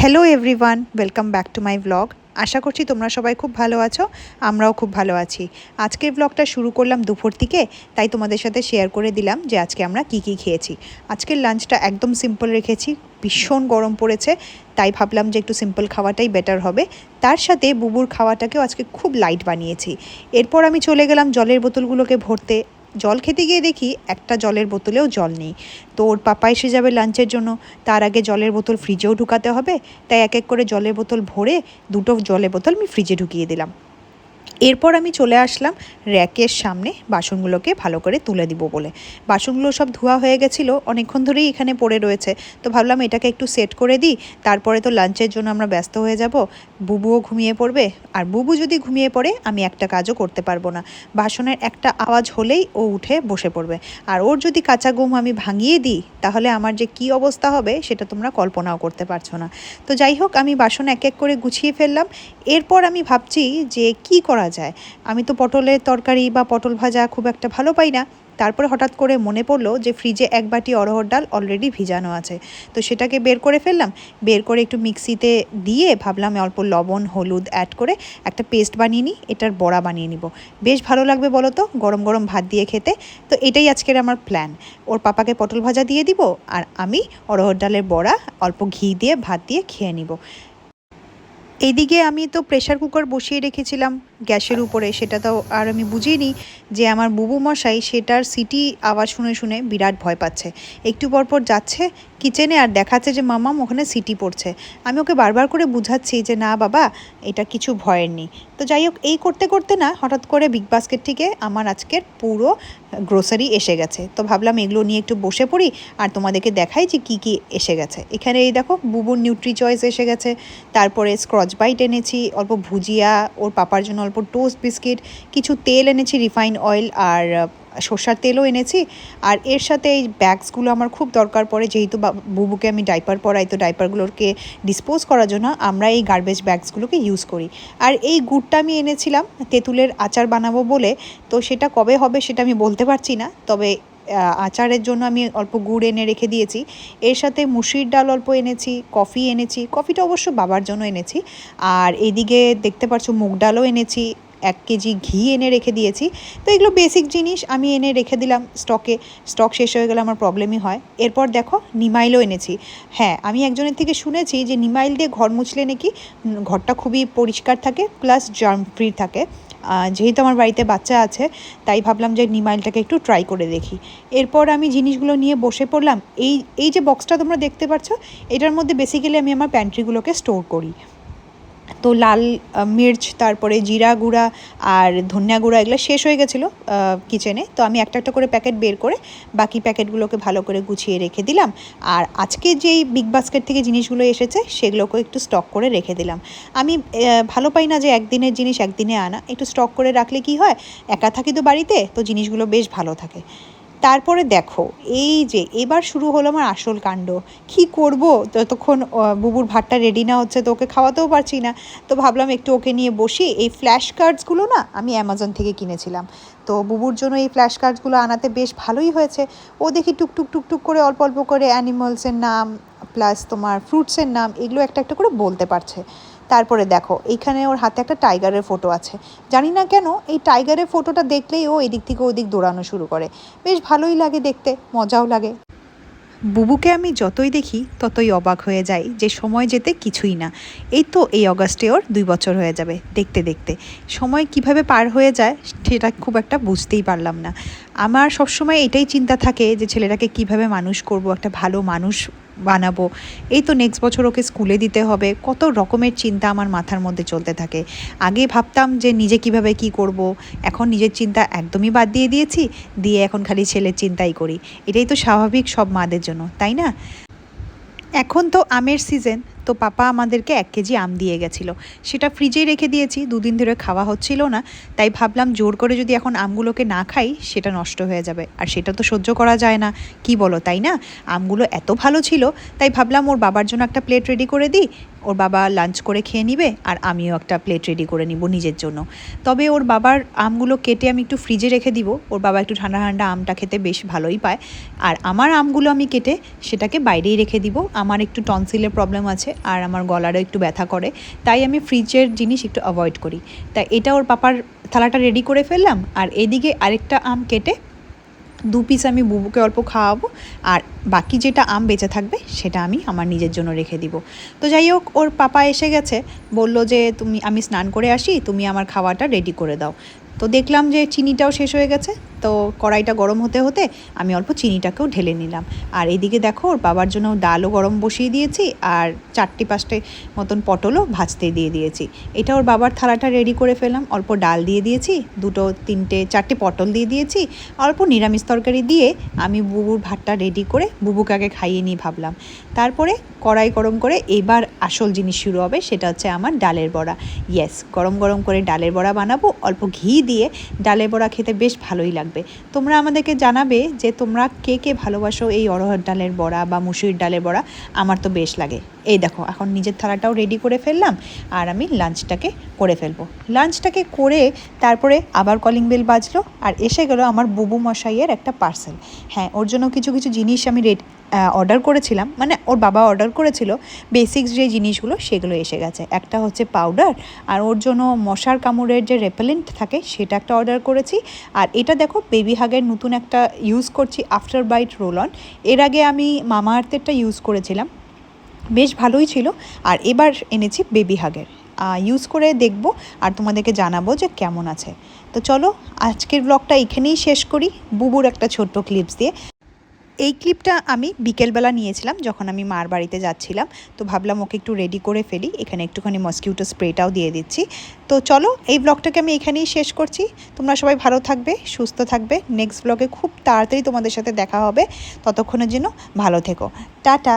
Hello everyone, welcome back to my blog. আশা করছি তোমরা সবাই খুব ভালো আছো, আমরাও খুব ভালো আছি। আজকের ব্লগটা শুরু করলাম দুপুর থেকে, তাই তোমাদের সাথে শেয়ার করে দিলাম যে আজকে আমরা কি খেয়েছি। আজকের লাঞ্চটা একদম সিম্পল রেখেছি, ভীষণ গরম পড়েছে, তাই ভাবলাম যে একটু সিম্পল খাওয়াটাই বেটার হবে। তার সাথে বুবুর খাওয়াটাকেও আজকে খুব লাইট বানিয়েছি। এরপর আমি চলে গেলাম জলের বোতলগুলোকে ভরতে। জল খেতে গিয়ে দেখি একটা জলের বোতলেও জল নেই। তো ওর পাপা এসে যাবে লাঞ্চের জন্য, তার আগে জলের বোতল ফ্রিজেও ঢুকাতে হবে, তাই এক এক করে জলের বোতল ভরে দুটো জলের বোতল আমি ফ্রিজে ঢুকিয়ে দিলাম। এরপর আমি চলে আসলাম র্যাকের সামনে বাসনগুলোকে ভালো করে তুলে দিব বলে। বাসনগুলো সব ধোয়া হয়ে গেছিলো, অনেকক্ষণ ধরেই এখানে পড়ে রয়েছে, তো ভাবলাম এটাকে একটু সেট করে দিই, তারপরে তো লাঞ্চের জন্য আমরা ব্যস্ত হয়ে যাব। বুবুও ঘুমিয়ে পড়বে, আর বুবু যদি ঘুমিয়ে পড়ে আমি একটা কাজও করতে পারবো না। বাসনের একটা আওয়াজ হলেই ও উঠে বসে পড়বে, আর ওর যদি কাঁচা ঘুম আমি ভাঙিয়ে দিই তাহলে আমার যে কী অবস্থা হবে সেটা তোমরা কল্পনাও করতে পারছো না। তো যাই হোক, আমি বাসন এক এক করে গুছিয়ে ফেললাম। এরপর আমি ভাবছি যে কি করা যায়। আমি তো পটলের তরকারি বা পটল ভাজা খুব একটা ভালো পাই না। তারপরে হঠাৎ করে মনে পড়লো যে ফ্রিজে এক বাটি অড়হর ডাল অলরেডি ভিজানো আছে, তো সেটাকে বের করে ফেললাম। বের করে একটু মিক্সিতে দিয়ে ভাবলাম অল্প লবণ হলুদ অ্যাড করে একটা পেস্ট বানিয়ে নিই, এটার বড়া বানিয়ে নিব। বেশ ভালো লাগবে বলো তো গরম গরম ভাত দিয়ে খেতে। তো এটাই আজকের আমার প্ল্যান। ওর পাপাকে পটল ভাজা দিয়ে দিব, আর আমি অড়হর ডালের বড়া অল্প ঘি দিয়ে ভাত দিয়ে খেয়ে নিব। এইদিকে আমি তো প্রেশার কুকার বসিয়ে রেখেছিলাম গ্যাসের উপরে, সেটা তো আর আমি বুঝিনি যে আমার বুবু মশাই সেটার সিটি আওয়াজ শুনে শুনে বিরাট ভয় পাচ্ছে। একটু পরপর যাচ্ছে কিচেনে আর দেখাচ্ছে যে মামাম ওখানে সিটি পড়ছে। আমি ওকে বারবার করে বুঝাচ্ছি যে না বাবা, এটা কিছু ভয়ের নেই। তো যাই হোক, এই করতে করতে না হঠাৎ করে বিগ বাস্কেট থেকে আমার আজকের পুরো গ্রোসারি এসে গেছে। তো ভাবলাম এগুলো নিয়ে একটু বসে পড়ি আর তোমাদেরকে দেখাই যে কী কী এসে গেছে। এখানে এই দেখো বুবুর নিউট্রি চয়েস এসে গেছে, তারপরে স্ক্রচ বাইট এনেছি, অল্প ভুজিয়া, ওর পাপার জন্য অল্প টোস্ট বিস্কিট, কিছু তেল এনেছি রিফাইন অয়েল, আর সর্ষার তেলও এনেছি। আর এর সাথে এই ব্যাগসগুলো আমার খুব দরকার পড়ে, যেহেতু বুবুকে আমি ডাইপার পরাই, তো ডাইপারগুলোকে ডিসপোজ করার জন্য আমরা এই গার্বেজ ব্যাগসগুলোকে ইউজ করি। আর এই গুড়টা আমি এনেছিলাম তেঁতুলের আচার বানাবো বলে, তো সেটা কবে হবে সেটা আমি বলতে পারছি না, তবে আচারের জন্য আমি অল্প গুড় এনে রেখে দিয়েছি। এর সাথে মুসুরির ডাল অল্প এনেছি, কফি এনেছি, কফিটা অবশ্য বাবার জন্য এনেছি। আর এদিকে দেখতে পাচ্ছ মুগ ডালও এনেছি, 1 কেজি ঘি এনে রেখে দিয়েছি। তো এগুলো বেসিক জিনিস আমি এনে রেখে দিলাম স্টকে, স্টক শেষ হয়ে গেলে আমার প্রবলেমই হয়। এরপর দেখো নিমাইলও এনেছি। হ্যাঁ, আমি একজনের থেকে শুনেছি যে নিমাইল দিয়ে ঘর মুছলে নাকি ঘরটা খুবই পরিষ্কার থাকে, প্লাস জার্ম ফ্রি থাকে। যেহেতু আমার বাড়িতে বাচ্চা আছে, তাই ভাবলাম যে নিমাইলটাকে একটু ট্রাই করে দেখি। এরপর আমি জিনিসগুলো নিয়ে বসে পড়লাম। এই যে বক্সটা তোমরা দেখতে পাচ্ছ, এটার মধ্যে বেসিক্যালি আমি আমার প্যান্ট্রিগুলোকে স্টোর করি। তো লাল মির্চ, তারপরে জিরা গুঁড়া আর ধনিয়া গুঁড়া এগুলো শেষ হয়ে গেছিলো কিচেনে, তো আমি একটা একটা করে প্যাকেট বের করে বাকি প্যাকেটগুলোকে ভালো করে গুছিয়ে রেখে দিলাম। আর আজকে যেই বিগ বাস্কেট থেকে জিনিসগুলো এসেছে সেগুলোকে একটু স্টক করে রেখে দিলাম। আমি ভালো পাই না যে একদিনের জিনিস একদিনে আনা, একটু স্টক করে রাখলে কি হয়, একা থাকি তো বাড়িতে, তো জিনিসগুলো বেশ ভালো থাকে। তারপরে দেখো এই যে এবার শুরু হলো আমার আসল কাণ্ড। কি করব, ততক্ষণ বুবুর ভাতটা রেডি না হচ্ছে, তো ওকে খাওয়াতেও পারছি না। তো ভাবলাম একটু ওকে নিয়ে বসি। এই ফ্ল্যাশ কার্ডসগুলো না আমি অ্যামাজন থেকে কিনেছিলাম, তো বুবুর জন্য এই ফ্ল্যাশ কার্ডসগুলো আনাতে বেশ ভালোই হয়েছে। ও দেখি টুকটুক টুকটুক করে অল্প অল্প করে অ্যানিমালসের নাম প্লাস তোমার ফ্রুটসের নাম এগুলো একটা একটা করে বলতে পারছে। তারপরে দেখো এইখানে ওর হাতে একটা টাইগারের ফটো আছে। জানি না কেন এই টাইগারের ফটোটা দেখলেই ও এদিক থেকে ওদিক দৌড়ানো শুরু করে। বেশ ভালোই লাগে দেখতে, মজাও লাগে। বুবুকে আমি যতই দেখি ততই অবাক হয়ে যাই যে সময় যেতে কিছুই না। এই তো এই অগাস্টে ওর 2 বছর হয়ে যাবে। দেখতে দেখতে সময় কিভাবে পার হয়ে যায় সেটা খুব একটা বুঝতেই পারলাম না। আমার সবসময় এটাই চিন্তা থাকে যে ছেলেটাকে কিভাবে মানুষ করব, একটা ভালো মানুষ বানাবো। এই তো নেক্সট বছর ওকে স্কুলে দিতে হবে, কত রকমের চিন্তা আমার মাথার মধ্যে চলতে থাকে। আগে ভাবতাম যে নিজে কিভাবে কি করব, এখন নিজের চিন্তা একদমই বাদ দিয়ে দিয়েছি, দিয়ে এখন খালি ছেলের চিন্তাই করি। এটাই তো স্বাভাবিক সব মাদের জন্য, তাই না? এখন তো আমের সিজন, তো পাপা আমাদেরকে 1 কেজি আম দিয়ে গেছিলো। সেটা ফ্রিজেই রেখে দিয়েছি, 2 দিন ধরে খাওয়া হচ্ছিল না, তাই ভাবলাম জোর করে যদি এখন আমগুলোকে না খাই সেটা নষ্ট হয়ে যাবে, আর সেটা তো সহ্য করা যায় না, কি বলো তাই না? আমগুলো এত ভালো ছিল, তাই ভাবলাম ওর বাবার জন্য একটা প্লেট রেডি করে দিই, ওর বাবা লাঞ্চ করে খেয়ে নিবে আর আমিও একটা প্লেট রেডি করে নিব নিজের জন্য। তবে ওর বাবার আমগুলো কেটে আমি একটু ফ্রিজে রেখে দিব, ওর বাবা একটু ঠান্ডা ঠান্ডা আমটা খেতে বেশ ভালোই পায়। আর আমার আমগুলো আমি কেটে সেটাকে বাইরেই রেখে দিব। আমার একটু টনসিলের প্রবলেম আছে আর আমার গলারও একটু ব্যথা করে, তাই আমি ফ্রিজের জিনিস একটু অ্যাভয়েড করি। তাই এটা ওর পাপার থালাটা রেডি করে ফেললাম, আর এদিকে আরেকটা আম কেটে 2 পিস আমি বুবুকে অল্প খাওয়াবো, আর বাকি যেটা আম বেঁচে থাকবে সেটা আমি আমার নিজের জন্য রেখে দিব। তো যাই হোক, ওর পাপা এসে গেছে, বলল যে আমি স্নান করে আসি, তুমি আমার খাওয়াটা রেডি করে দাও। তো দেখলাম যে চিনিটাও শেষ হয়ে গেছে, তো কড়াইটা গরম হতে হতে আমি অল্প চিনিটাকেও ঢেলে নিলাম। আর এদিকে দেখো, ওর বাবার জন্য ডালও গরম বসিয়ে দিয়েছি, আর 4-5টে মতন পটলও ভাজতে দিয়ে দিয়েছি। এটা ওর বাবার থালাটা রেডি করে ফেললাম, অল্প ডাল দিয়ে দিয়েছি, 2-3-4টে পটল দিয়ে দিয়েছি, অল্প নিরামিষ তরকারি দিয়ে আমি বুবুর ভাতটা রেডি করে বুবুকে আগে খাইয়ে নিই ভাবলাম। তারপরে কড়াই গরম করে এবার আসল জিনিস শুরু হবে, সেটা হচ্ছে আমার ডালের বড়া। ইয়েস, গরম গরম করে ডালের বড়া বানাবো, অল্প ঘি দিয়ে। ডালের বড়া খেতে বেশ ভালোই লাগবে। তোমরা আমাদেরকে জানাবে যে তোমরা কে কে ভালোবাসো এই অড়হর ডালের বড়া বা মুসুরির ডালের বড়া। আমার তো বেশ লাগে। এই দেখো, এখন নিজের থালাটাও রেডি করে ফেললাম, আর আমি লাঞ্চটাকে করে ফেলবো। লাঞ্চটাকে করে তারপরে আবার কলিং বেল বাজলো, আর এসে গেলো আমার বুবু মশাইয়ের একটা পার্সেল। হ্যাঁ, ওর জন্য কিছু কিছু জিনিস আমি অর্ডার করেছিলাম, মানে ওর বাবা অর্ডার করেছিল, বেসিক্স যে জিনিসগুলো সেগুলো এসে গেছে। একটা হচ্ছে পাউডার, আর ওর জন্য মশার কামড়ের যে রেপেলেন্ট থাকে সেটা একটা অর্ডার করেছি। আর এটা দেখো, বেবি হাগের নতুন একটা ইউজ করছি, আফটার বাইট রোল অন। এর আগে আমি মামা আর্থেরটা ইউজ করেছিলাম, বেশ ভালোই ছিল। আর এবার এনেছি বেবি হাগের, ইউজ করে দেখব আর তোমাদেরকে জানাবো যে কেমন আছে। তো চলো, আজকের ব্লগটা এখানেই শেষ করি বুবুর একটা ছোট্ট ক্লিপস দিয়ে। এই ক্লিপটা আমি বিকেলবেলা নিয়েছিলাম যখন আমি মার বাড়িতে যাচ্ছিলাম, তো ভাবলাম ওকে একটু রেডি করে ফেলি। এখানে একটুখানি মসকিউটো স্প্রেটাও দিয়ে দিচ্ছি। তো চলো, এই ব্লগটাকে আমি এখানেই শেষ করছি। তোমরা সবাই ভালো থাকবে, সুস্থ থাকবে। নেক্সট ব্লগে খুব তাড়াতাড়ি তোমাদের সাথে দেখা হবে। ততক্ষণের জন্য ভালো থেকো, টাটা।